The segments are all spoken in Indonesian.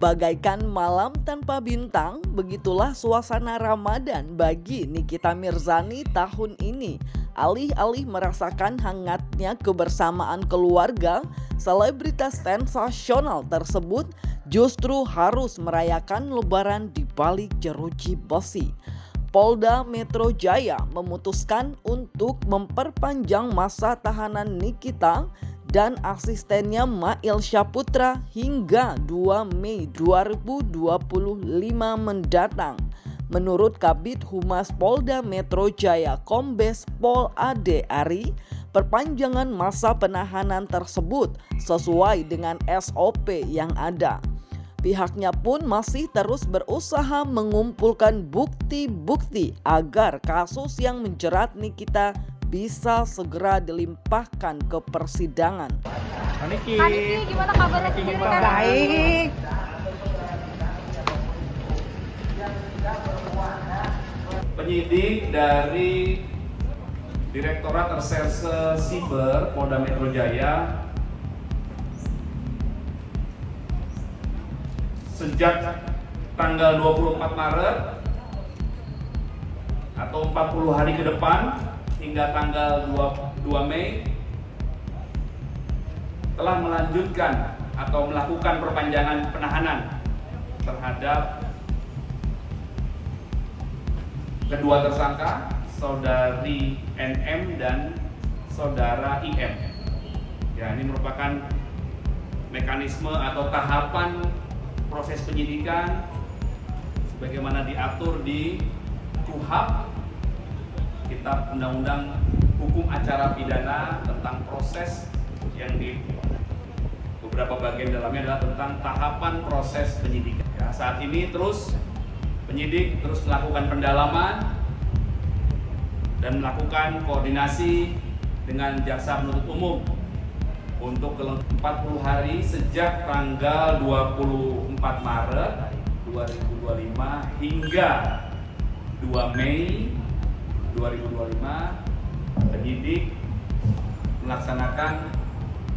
Bagaikan malam tanpa bintang, begitulah suasana Ramadan bagi Nikita Mirzani tahun ini. Alih-alih merasakan hangatnya kebersamaan keluarga, selebritas sensasional tersebut justru harus merayakan Lebaran di balik jeruji besi. Polda Metro Jaya memutuskan untuk memperpanjang masa tahanan Nikita dan asistennya Mail Syaputra hingga 2 Mei 2025 mendatang. Menurut Kabid Humas Polda Metro Jaya Kombes Pol Ade Ari, perpanjangan masa penahanan tersebut sesuai dengan SOP yang ada. Pihaknya pun masih terus berusaha mengumpulkan bukti-bukti agar kasus yang menjerat Nikita bisa segera dilimpahkan ke persidangan. Niki, gimana kabarnya sendiri kan? Baik. Penyidik dari Direktorat Reserse Siber Polda Metro Jaya sejak tanggal 24 Maret atau 40 hari ke depan hingga tanggal 2 Mei telah melanjutkan atau melakukan perpanjangan penahanan terhadap kedua tersangka, saudari NM dan saudara IM. Ya, ini merupakan mekanisme atau tahapan proses penyidikan sebagaimana diatur di KUHP, Kitab Undang-Undang Hukum Acara Pidana, tentang proses yang di beberapa bagian dalamnya adalah tentang tahapan proses penyidikan. Ya, saat ini penyidik terus melakukan pendalaman dan melakukan koordinasi dengan jaksa penuntut umum untuk 40 hari sejak tanggal 24 Maret 2025 hingga 2 Mei 2025 penyidik melaksanakan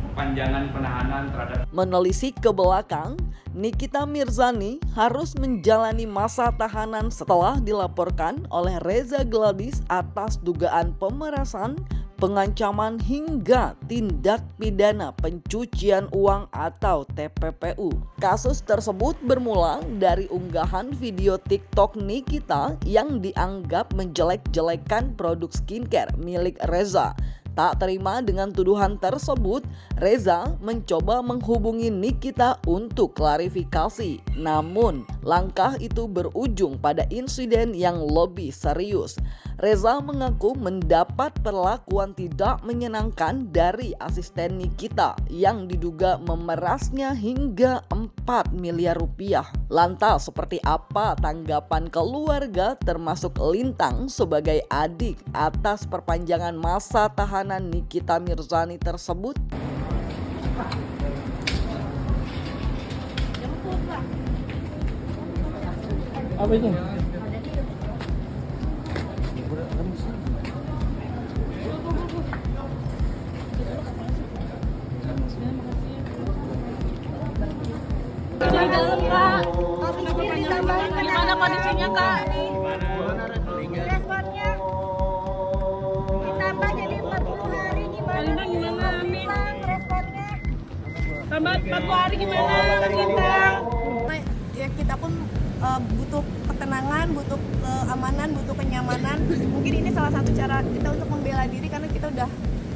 perpanjangan penahanan terhadap. Menelisik ke belakang, Nikita Mirzani harus menjalani masa tahanan setelah dilaporkan oleh Reza Gladys atas dugaan pemerasan, pengancaman hingga tindak pidana pencucian uang atau TPPU. Kasus tersebut bermula dari unggahan video TikTok Nikita yang dianggap menjelek-jelekan produk skincare milik Reza. Tak terima dengan tuduhan tersebut, Reza mencoba menghubungi Nikita untuk klarifikasi. Namun, langkah itu berujung pada insiden yang lebih serius. Reza mengaku mendapat perlakuan tidak menyenangkan dari asisten Nikita yang diduga memerasnya hingga 4 miliar rupiah. Lantas seperti apa tanggapan keluarga termasuk Lintang sebagai adik atas perpanjangan masa tahanan Nikita Mirzani tersebut? Apa itu? Di dalam Kak. Gimana kondisinya Kak? Responnya ditambah jadi 40 hari gimana? Gimana Amin? Responnya Tambah 40 hari gimana kita? ya kita pun butuh ketenangan, butuh keamanan, butuh kenyamanan. Mungkin ini salah satu cara kita untuk membela diri karena kita udah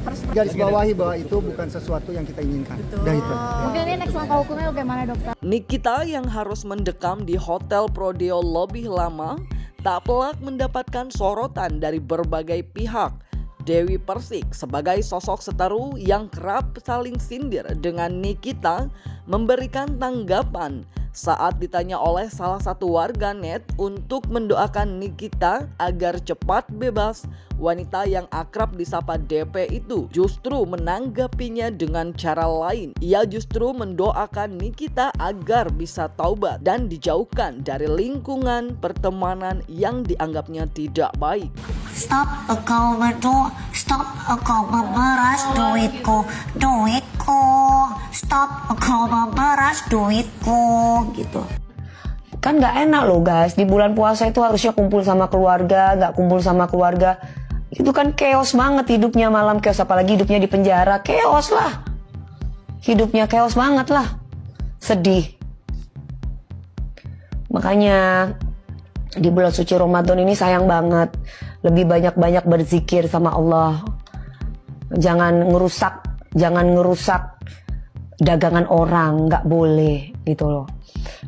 harus Garis bawahi bahwa itu bukan sesuatu yang kita inginkan. Dah itu. Mungkin ini next langkah hukumnya bagaimana dokter? Nikita yang harus mendekam di Hotel Prodeo lebih lama tak pelak mendapatkan sorotan dari berbagai pihak. Dewi Persik sebagai sosok seteru yang kerap saling sindir dengan Nikita memberikan tanggapan saat ditanya oleh salah satu warganet untuk mendoakan Nikita agar cepat bebas. Wanita yang akrab disapa DP itu justru menanggapinya dengan cara lain. Ia justru mendoakan Nikita agar bisa taubat dan dijauhkan dari lingkungan pertemanan yang dianggapnya tidak baik. Stop engkau memeras duitku. stop kau memeras duitku gitu. Kan nggak enak loh guys, di bulan puasa itu harusnya kumpul sama keluarga, nggak kumpul sama keluarga. Itu kan chaos banget hidupnya, malam chaos, apalagi hidupnya di penjara, chaos lah. Hidupnya chaos banget lah, sedih. Makanya di bulan suci Ramadan ini sayang banget, lebih banyak-banyak berzikir sama Allah. Jangan ngerusak dagangan orang, nggak boleh gitu loh.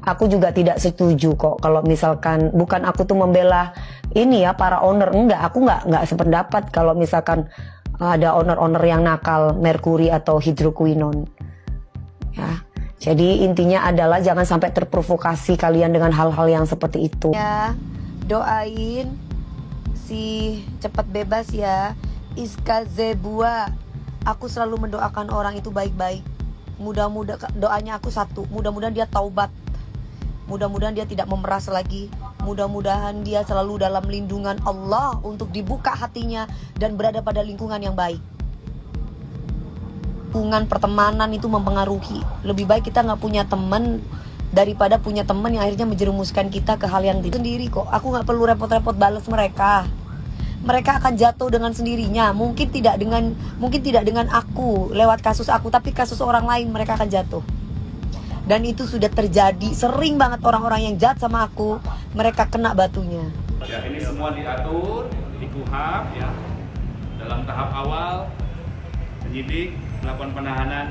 Aku juga tidak setuju kok kalau misalkan, bukan aku tuh membela ini ya para owner, aku nggak sependapat kalau misalkan ada owner-owner yang nakal merkuri atau hidroquinone ya. Jadi intinya adalah jangan sampai terprovokasi kalian dengan hal-hal yang seperti itu. Ya, doain si cepat bebas ya. Iska Zebua. Aku selalu mendoakan orang itu baik-baik. Mudah-mudahan doanya aku satu, mudah-mudahan dia taubat. Mudah-mudahan dia tidak memeras lagi. Mudah-mudahan dia selalu dalam lindungan Allah untuk dibuka hatinya dan berada pada lingkungan yang baik. Hubungan pertemanan itu mempengaruhi. Lebih baik kita nggak punya teman daripada punya teman yang akhirnya menjerumuskan kita ke hal yang tidak sendiri kok. Aku nggak perlu repot-repot balas mereka. Mereka akan jatuh dengan sendirinya. Mungkin tidak dengan aku lewat kasus aku, tapi kasus orang lain mereka akan jatuh. Dan itu sudah terjadi. Sering banget orang-orang yang jahat sama aku, mereka kena batunya. Ya, ini semua diatur di KUHP ya. Dalam tahap awal penyidik melakukan penahanan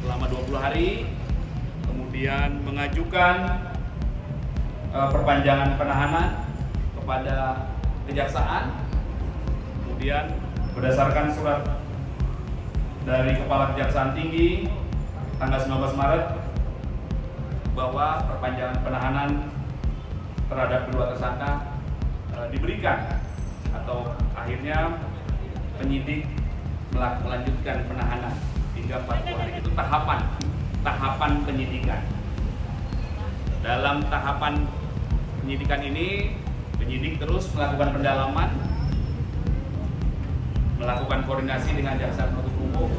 selama 20 hari, kemudian mengajukan perpanjangan penahanan kepada kejaksaan, kemudian berdasarkan surat dari Kepala Kejaksaan Tinggi tanggal 19 Maret bahwa perpanjangan penahanan terhadap kedua tersangka diberikan, atau akhirnya penyidik melanjutkan penahanan hingga 40 hari. Itu tahapan penyidikan. Dalam tahapan penyidikan ini, penyidik terus melakukan pendalaman, melakukan koordinasi dengan jaksa penuntut umum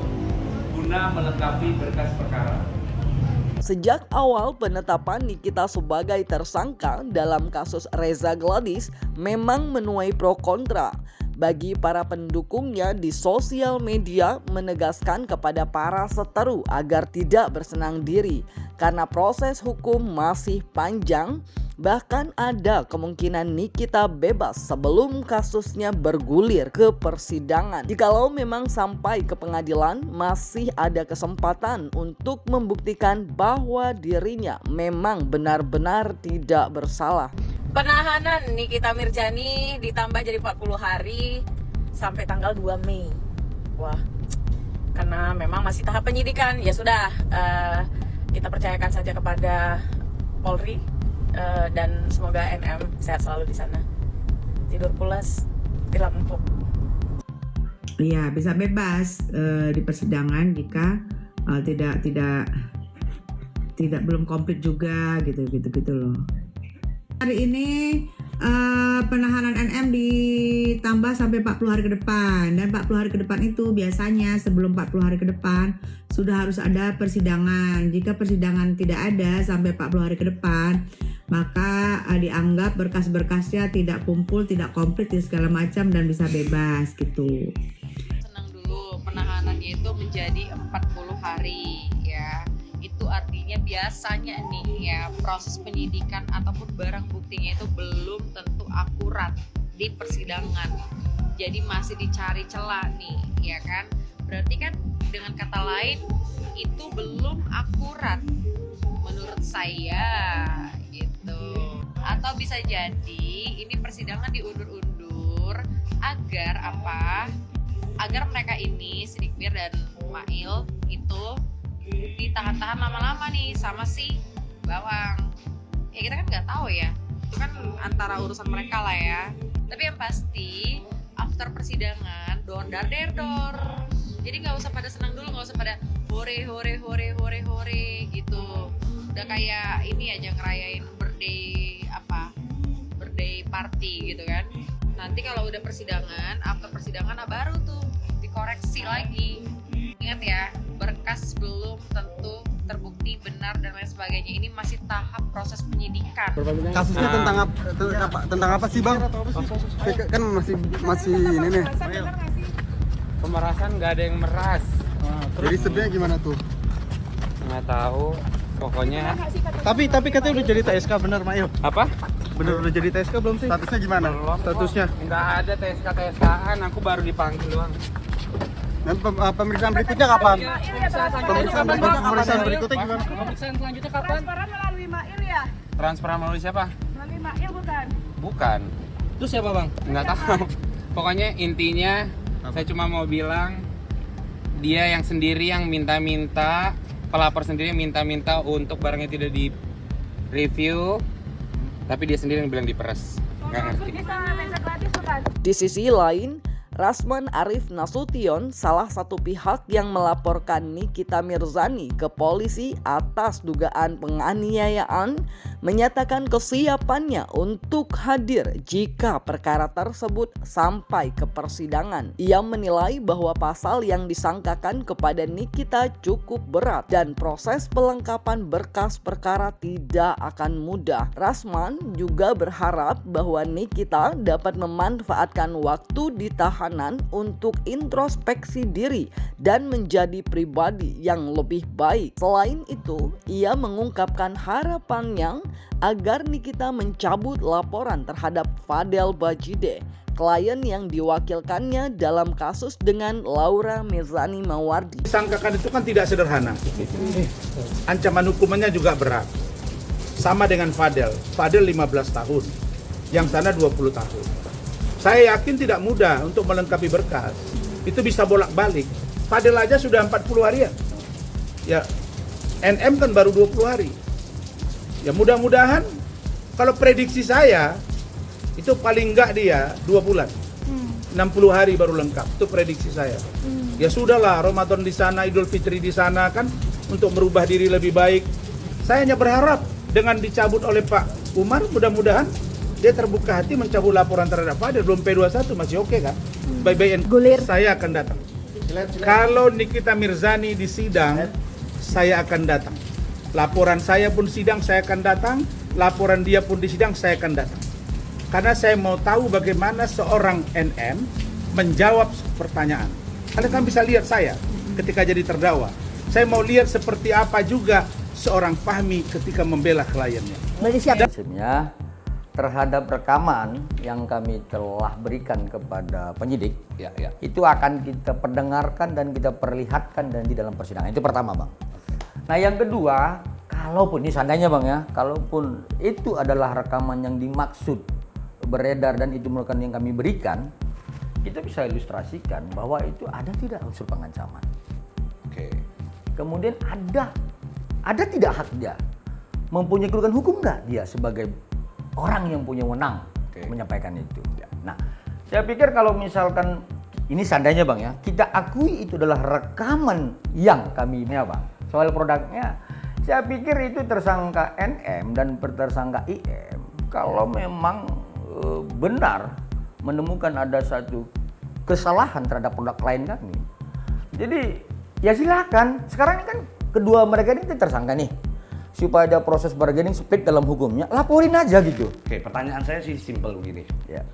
guna melengkapi berkas perkara. Sejak awal penetapan Nikita sebagai tersangka dalam kasus Reza Gladys memang menuai pro kontra. Bagi para pendukungnya di sosial media menegaskan kepada para seteru agar tidak bersenang diri karena proses hukum masih panjang. Bahkan ada kemungkinan Nikita bebas sebelum kasusnya bergulir ke persidangan. Jikalau memang sampai ke pengadilan, masih ada kesempatan untuk membuktikan bahwa dirinya memang benar-benar tidak bersalah. Penahanan Nikita Mirzani ditambah jadi 40 hari sampai tanggal 2 Mei. Wah, karena memang masih tahap penyidikan, ya sudah, kita percayakan saja kepada Polri. Dan semoga NM sehat selalu di sana. Tidur pulas, tilam empuk. Iya, bisa bebas di persidangan jika tidak belum komplit juga gitu loh. Hari ini penahanan NM ditambah sampai 40 hari ke depan, dan 40 hari ke depan itu biasanya sebelum 40 hari ke depan sudah harus ada persidangan. Jika persidangan tidak ada sampai 40 hari ke depan, maka dianggap berkas-berkasnya tidak kumpul, tidak komplit segala macam dan bisa bebas gitu. Senang dulu penahanannya itu menjadi 40 hari ya. Itu artinya biasanya nih ya, proses penyidikan ataupun barang buktinya itu belum tentu akurat di persidangan. Jadi masih dicari celah nih, ya kan? Berarti kan dengan kata lain itu belum akurat menurut saya gitu. Atau bisa jadi ini persidangan diundur-undur agar apa? Agar mereka ini Sidikbir dan Mail itu ditahan-tahan lama-lama nih sama si Bawang. Ya kita kan nggak tahu ya, itu kan antara urusan mereka lah ya. Tapi yang pasti after persidangan dor. Jadi nggak usah pada senang dulu, nggak usah pada hore gitu. Udah kayak ini aja ngerayain birthday party gitu kan. Nanti kalau udah persidangan, after persidangan baru tuh dikoreksi lagi. Ingat ya, berkas belum tentu terbukti benar dan lain sebagainya. Ini masih tahap proses penyidikan. Kasusnya tentang apa sih bang? Kan masih ini nih. Pemerasan nggak ada yang meras. Jadi sebenarnya gimana tuh? Nggak tahu. Pokoknya. Tapi katanya udah jadi TSK bener Mayo? Apa? Bener udah jadi TSK belum sih? Statusnya gimana? Statusnya? Nggak ada TSK-TSKan. Aku baru dipanggil doang. Dan pemeriksaan berikutnya kapan? Pemeriksaan berikutnya gimana? Pemeriksaan selanjutnya kapan? Transparan melalui Mail ya? Transparan melalui siapa? Melalui Mail bukan? Bukan. Itu siapa bang? Nggak tahu. Pokoknya intinya saya cuma mau bilang dia yang sendiri yang minta-minta, pelapor sendiri yang minta-minta untuk barangnya tidak di review, tapi dia sendiri yang bilang diperes. Nggak ngerti. Di sisi lain, Rasman Arif Nasution, salah satu pihak yang melaporkan Nikita Mirzani ke polisi atas dugaan penganiayaan, menyatakan kesiapannya untuk hadir jika perkara tersebut sampai ke persidangan. Ia menilai bahwa pasal yang disangkakan kepada Nikita cukup berat dan proses pelengkapan berkas perkara tidak akan mudah. Rasman juga berharap bahwa Nikita dapat memanfaatkan waktu ditahan untuk introspeksi diri dan menjadi pribadi yang lebih baik. Selain itu, ia mengungkapkan harapannya agar Nikita mencabut laporan terhadap Fadel Bajide, klien yang diwakilkannya dalam kasus dengan Laura Mirzani Mawardi. Disangkakan itu kan tidak sederhana. Ancaman hukumannya juga berat. Sama dengan Fadel 15 tahun, yang sana 20 tahun. Saya yakin tidak mudah untuk melengkapi berkas. Itu bisa bolak-balik. Fadel aja sudah 40 harian. Ya, NM kan baru 20 hari. Ya mudah-mudahan kalau prediksi saya itu paling enggak dia 2 bulan. 60 hari baru lengkap. Itu prediksi saya. Ya sudahlah, Ramadan di sana, Idul Fitri di sana kan untuk merubah diri lebih baik. Saya hanya berharap dengan dicabut oleh Pak Umar, mudah-mudahan dia terbuka hati mencabut laporan terhadap Fadel. Belum P21 masih oke kan? Baik-baik, saya akan datang. Kalau Nikita Mirzani di sidang, saya akan datang. Laporan saya pun sidang, saya akan datang. Laporan dia pun di sidang, saya akan datang. Karena saya mau tahu bagaimana seorang NM menjawab pertanyaan. Kalian kan bisa lihat saya ketika jadi terdakwa. Saya mau lihat seperti apa juga seorang Fahmi ketika membela kliennya. Prinsipnya terhadap rekaman yang kami telah berikan kepada penyidik, itu akan kita perdengarkan dan kita perlihatkan dan di dalam persidangan. Itu pertama, Bang. Nah, yang kedua, kalaupun ini seandainya, Bang ya, kalaupun itu adalah rekaman yang dimaksud beredar dan itu merupakan yang kami berikan, kita bisa ilustrasikan bahwa itu ada tidak unsur pengancaman. Kemudian ada tidak hak dia, mempunyai kedudukan hukum nggak dia sebagai orang yang punya wewenang menyampaikan itu. Nah, saya pikir kalau misalkan ini seandainya, Bang ya, kita akui itu adalah rekaman yang kami ini, Bang. Soal produknya, saya pikir itu tersangka NM dan tersangka IM kalau memang benar menemukan ada satu kesalahan terhadap produk klien kami. Jadi ya silakan. Sekarang ini kan kedua mereka ini tersangka nih. Supaya ada proses bargaining split dalam hukumnya, laporin aja gitu. Oke, pertanyaan saya sih simpel begini. Ya.